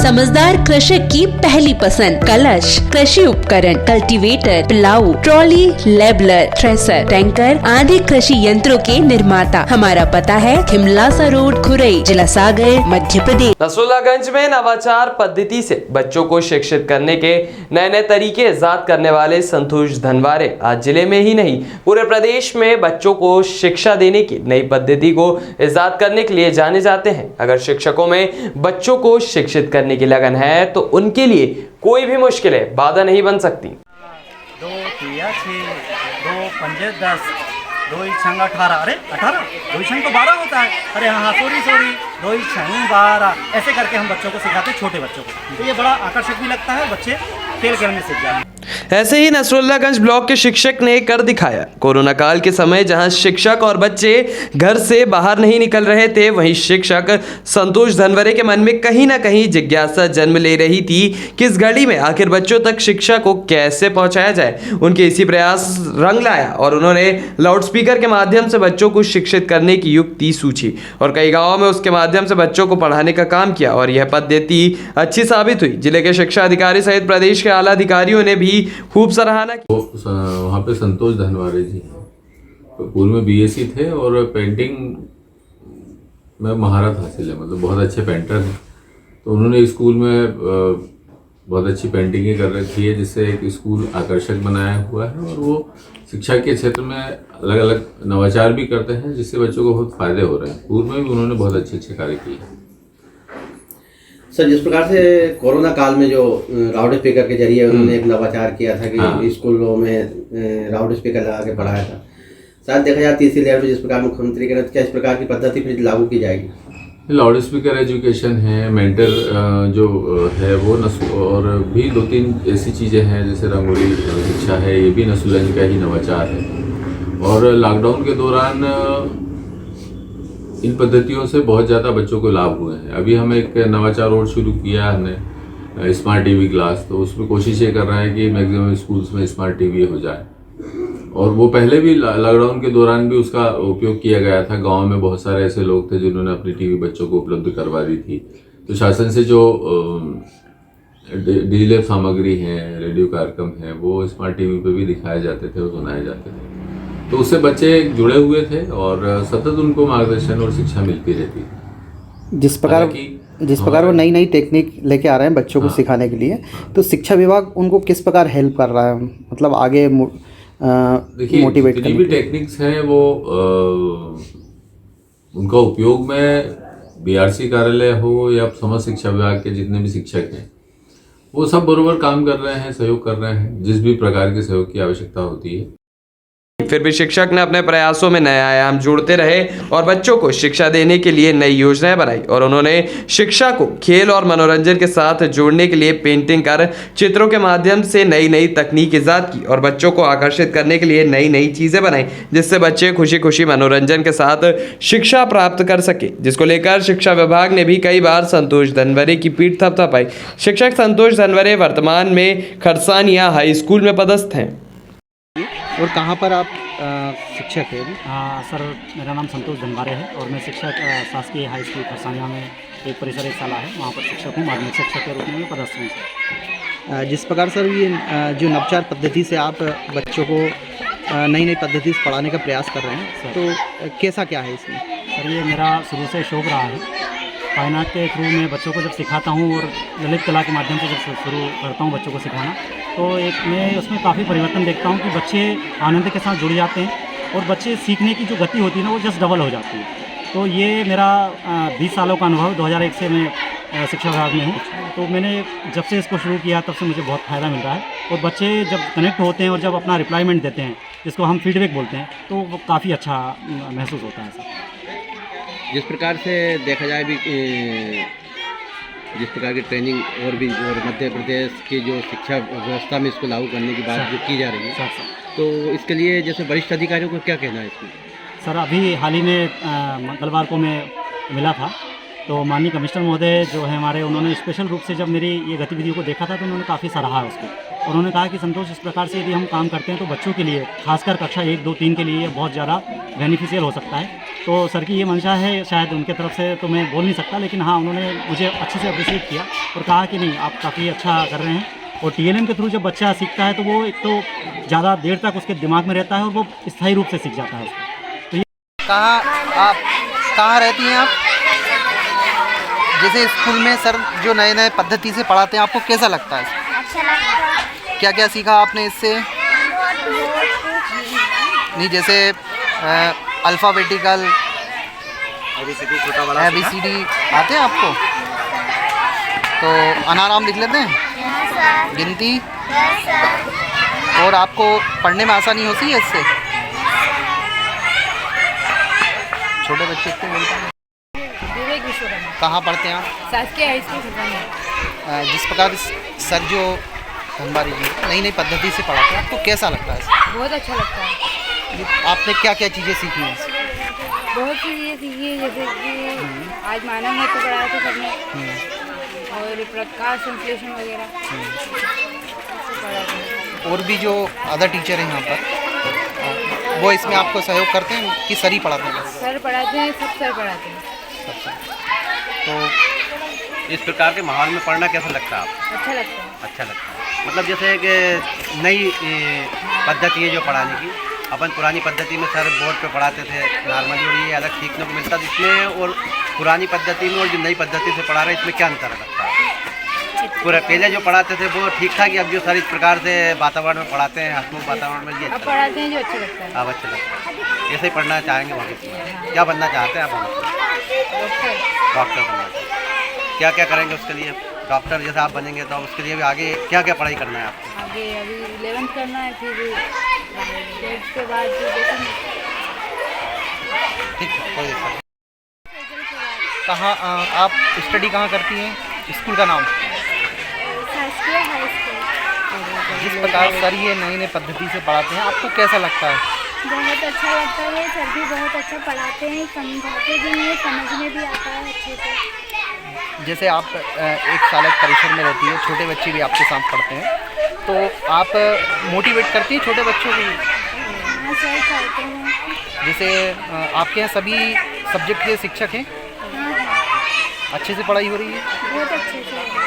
समझदार कृषक की पहली पसंद। कलश कृषि उपकरण, cultivator, plough, trolley, labeller, thresher, tanker आदि कृषि यंत्रों के निर्माता। हमारा पता है खिमलासा रोड, खुरई, जिला सागर, मध्य प्रदेश। नसरुल्लागंज में नवाचार पद्धति से बच्चों को शिक्षित करने के नए नए तरीके इजाद करने वाले संतोष धनवारे आज जिले में ही नहीं पूरे प्रदेश में बच्चों को शिक्षा देने की नई पद्धति को इजाद करने के लिए जाने जाते हैं। अगर शिक्षकों में बच्चों को शिक्षित करने की लगन है तो उनके लिए कोई भी मुश्किलें बाधा नहीं बन सकती। 2 3 6 2 5 10 2 छंग 18, अरे 18 2 छंग तो 12 होता है। अरे हाँ सॉरी 2 छंग 12, ऐसे करके हम बच्चों को सिखाते हैं, छोटे बच्चों को। तो ये बड़ा आकर्षक भी लगता है, बच्चे खेल खेल में सीख जाते हैं। ऐसे ही नसरुल्लागंज ब्लॉक के शिक्षक ने कर दिखाया। कोरोना काल के समय जहां शिक्षक और बच्चे घर से बाहर नहीं निकल रहे थे, वहीं शिक्षक संतोष धनवरे के मन में कहीं ना कहीं जिज्ञासा जन्म ले रही थी कि इस घड़ी में आखिर बच्चों तक शिक्षा को कैसे पहुंचाया जाए। उनके इसी प्रयास रंग लाया और उन्होंने लाउडस्पीकर के माध्यम से बच्चों को शिक्षित करने की युक्ति सूझी और कई गाँवों में उसके माध्यम से बच्चों को पढ़ाने का काम किया और यह पद्धति अच्छी साबित हुई। जिले के शिक्षा अधिकारी सहित प्रदेश के आला अधिकारियों ने भी खूब सराहना की। वहाँ पे संतोष धनवारे जी हैं, पूर्व में बीएससी थे और पेंटिंग में महारत हासिल है, मतलब बहुत अच्छे पेंटर हैं। तो उन्होंने स्कूल में बहुत अच्छी पेंटिंगें कर रखी है, जिससे एक स्कूल आकर्षक बनाया हुआ है और वो शिक्षा के क्षेत्र में अलग अलग नवाचार भी करते हैं, जिससे बच्चों को बहुत फायदे हो रहे हैं। पूर्व में भी उन्होंने बहुत अच्छे अच्छे कार्य किए हैं। सर, जिस प्रकार से कोरोना काल में जो लाउड स्पीकर के जरिए उन्होंने एक नवाचार किया था कि स्कूलों में लाउड स्पीकर लगा के पढ़ाया था, शायद देखा जाए तीसरी लहर में जिस प्रकार मुख्यमंत्री कह, क्या इस प्रकार की पद्धति फिर लागू की जाएगी? लाउड स्पीकर एजुकेशन है, मेंटर जो है वो और भी 2-3 ऐसी चीज़ें हैं, जैसे रंगोली शिक्षा है, ये भी नसरुल्लागंज का ही नवाचार है। और लॉकडाउन के दौरान इन पद्धतियों से बहुत ज़्यादा बच्चों को लाभ हुए हैं। अभी हम एक नवाचार और शुरू किया है हमने, स्मार्ट टीवी क्लास, तो उसमें कोशिश ये कर रहे हैं कि मैक्सिमम स्कूल्स में स्मार्ट टीवी हो जाए। और वो पहले भी लॉकडाउन के दौरान भी उसका उपयोग किया गया था। गांव में बहुत सारे ऐसे लोग थे जिन्होंने अपनी टीवी बच्चों को उपलब्ध करवा दी थी। तो शासन से जो डिजिटल सामग्री है, रेडियो कार्यक्रम है, वो स्मार्ट टीवी पे भी दिखाए जाते थे और सुनाए जाते थे। तो उससे बच्चे जुड़े हुए थे और सतत उनको मार्गदर्शन और शिक्षा मिलती रहती थी। जिस प्रकार वो नई टेक्निक लेके आ रहे हैं बच्चों को सिखाने के लिए, तो शिक्षा विभाग उनको किस प्रकार हेल्प कर रहा है, मतलब आगे मोटिवेट जितनी भी टेक्निक्स हैं वो उनका उपयोग में बीआरसी कार्यालय हो या समाज शिक्षा विभाग के जितने भी शिक्षक हैं, वो सब बराबर काम कर रहे हैं, सहयोग कर रहे हैं, जिस भी प्रकार के सहयोग की आवश्यकता होती है। फिर भी शिक्षक ने अपने प्रयासों में नए आयाम जोड़ते रहे और बच्चों को शिक्षा देने के लिए नई योजनाएं बनाई और उन्होंने शिक्षा को खेल और मनोरंजन के साथ जोड़ने के लिए पेंटिंग कर चित्रों के माध्यम से नई नई तकनीक इजाद की और बच्चों को आकर्षित करने के लिए नई नई चीजें बनाई, जिससे बच्चे खुशी खुशी मनोरंजन के साथ शिक्षा प्राप्त कर सके, जिसको लेकर शिक्षा विभाग ने भी कई बार संतोष धनवरे की पीठ थपथपाई। शिक्षक संतोष धनवरे वर्तमान में खरसानिया हाई स्कूल में पदस्थ हैं। और कहाँ पर आप शिक्षक हैं? सर, मेरा नाम संतोष धनवारे है और मैं शिक्षक शासकीय हाई स्कूल खरसानिया में एक परिसर एक शाला है, वहाँ पर शिक्षक हूँ, माध्यमिक शिक्षक के रूप में पदस्थ हूँ। जिस प्रकार सर ये जो नवाचार पद्धति से आप बच्चों को नई पद्धति से पढ़ाने का प्रयास कर रहे हैं, तो कैसा क्या है इसमें? सर, ये मेरा शुरू से शौक़ रहा है। फाइन आर्ट के थ्रू मैं बच्चों को जब सिखाता हूँ और ललित कला के माध्यम से जब शुरू करता हूँ बच्चों को सिखाना, तो मैं उसमें काफ़ी परिवर्तन देखता हूँ कि बच्चे आनंद के साथ जुड़ जाते हैं और बच्चे सीखने की जो गति होती है ना, वो जस्ट डबल हो जाती है। तो ये मेरा 20 सालों का अनुभव, 2001 से मैं शिक्षा विभाग में हूँ। तो मैंने जब से इसको शुरू किया तब से मुझे बहुत फ़ायदा मिल रहा है और बच्चे जब कनेक्ट होते हैं और जब अपना रिप्लाईमेंट देते हैं, जिसको हम फीडबैक बोलते हैं, तो वो काफ़ी अच्छा महसूस होता है सर। जिस प्रकार से देखा जाए भी जिस प्रकार की ट्रेनिंग और मध्य प्रदेश की जो शिक्षा व्यवस्था में इसको लागू करने की बात जो की जा रही है, तो इसके लिए जैसे वरिष्ठ अधिकारियों को क्या कहना है इसमें? सर, अभी हाल ही में मंगलवार को मैं मिला था, तो माननीय कमिश्नर महोदय जो है हमारे, उन्होंने स्पेशल रूप से जब मेरी ये गतिविधियों को देखा था तो उन्होंने काफ़ी सराहा उसको। उन्होंने कहा कि संतोष, इस प्रकार से यदि हम काम करते हैं तो बच्चों के लिए, खासकर कक्षा 1, 2, 3 के लिए बहुत ज़्यादा बेनिफिशियल हो सकता है। तो सर की ये मंशा है शायद उनके तरफ से, तो मैं बोल नहीं सकता, लेकिन हाँ उन्होंने मुझे अच्छे से अप्रिशिएट किया और कहा कि नहीं आप काफ़ी अच्छा कर रहे हैं। और TLM के थ्रू जब बच्चा सीखता है तो वो एक तो ज़्यादा देर तक उसके दिमाग में रहता है और वो स्थायी रूप से सीख जाता है उसको। तो ये कहाँ रहती हैं आप? जैसे स्कूल में सर जो नए नए पद्धति से पढ़ाते हैं, आपको कैसा लगता है? अच्छा लगता है। क्या क्या सीखा आपने इससे? नहीं, जैसे अल्फ़ाबेटिकल ABCD आते हैं आपको? तो अनाराम लिख लेते हैं? गिनती? और आपको पढ़ने में आसानी होती है इससे? छोटे बच्चे इतने मिलते हैं। कहाँ पढ़ते हैं आप? शासकीय हाई स्कूल। जिस प्रकार सर जो धनबारी जी नई नई पद्धति से पढ़ाते हैं, आपको कैसा लगता है? बहुत अच्छा लगता है। आपने क्या क्या चीज़ें सीखी हैं? बहुत सी चीज़ें सीखी है, जैसे कि आज मानव महत्व पढ़ाया था सबने, और प्रकाश संश्लेषण वगैरह पढ़ा था। और भी जो अदर टीचर हैं यहाँ पर, वो इसमें आपको सहयोग करते हैं कि सर ही पढ़ाते हैं? सर पढ़ाते हैं, सब सर पढ़ाते हैं। तो इस प्रकार के माहौल में पढ़ना कैसा लगता है आपको? अच्छा लगता है। अच्छा लगता है। मतलब जैसे कि नई पद्धति है जो पढ़ाने की, अपन पुरानी पद्धति में सर बोर्ड पे पढ़ाते थे नॉर्मली, और ये अलग सीखने को मिलता था इसमें, और पुरानी पद्धति में और जो नई पद्धति से पढ़ा रहे हैं इसमें क्या अंतर लगता है? पूरा पहले जो पढ़ाते थे वो ठीक था कि अब जो सर इस प्रकार से वातावरण में पढ़ाते हैं, हंसमुख वातावरण में, ये अब पढ़ाते हैं जो अच्छा लगता है। अब अच्छा लगता है। ऐसे ही पढ़ना चाहेंगे भविष्य में? क्या बनना चाहते हैं आप भविष्य? डॉक्टर बनना चाहते हैं। क्या क्या करेंगे उसके लिए? डॉक्टर जैसे आप बनेंगे तो उसके लिए भी आगे क्या क्या पढ़ाई करना है आपको? आगे अभी 11th करना है, फिर 12th के बाद जो देखेंगे। ठीक है, कोई दिक्कत नहीं। कहाँ आप स्टडी कहाँ करती हैं? स्कूल का नाम? शासकीय हाई स्कूल। जिस प्रकार सर ये नई नई पद्धति से पढ़ाते हैं, आपको कैसा लगता है? बहुत अच्छा लगता है। सर भी बहुत अच्छा पढ़ाते हैं, समझाते भी हैं, समझ में भी आता है अच्छे से। जैसे आप एक शाला परिसर में रहती है, छोटे बच्चे भी आपके साथ पढ़ते हैं, तो आप मोटिवेट करती हैं छोटे बच्चों को? हाँ सर, करते हैं। जैसे आपके यहाँ सभी सब्जेक्ट के शिक्षक हैं? हाँ हाँ, अच्छे से पढ़ाई हो रही है? बहुत अच्छे से।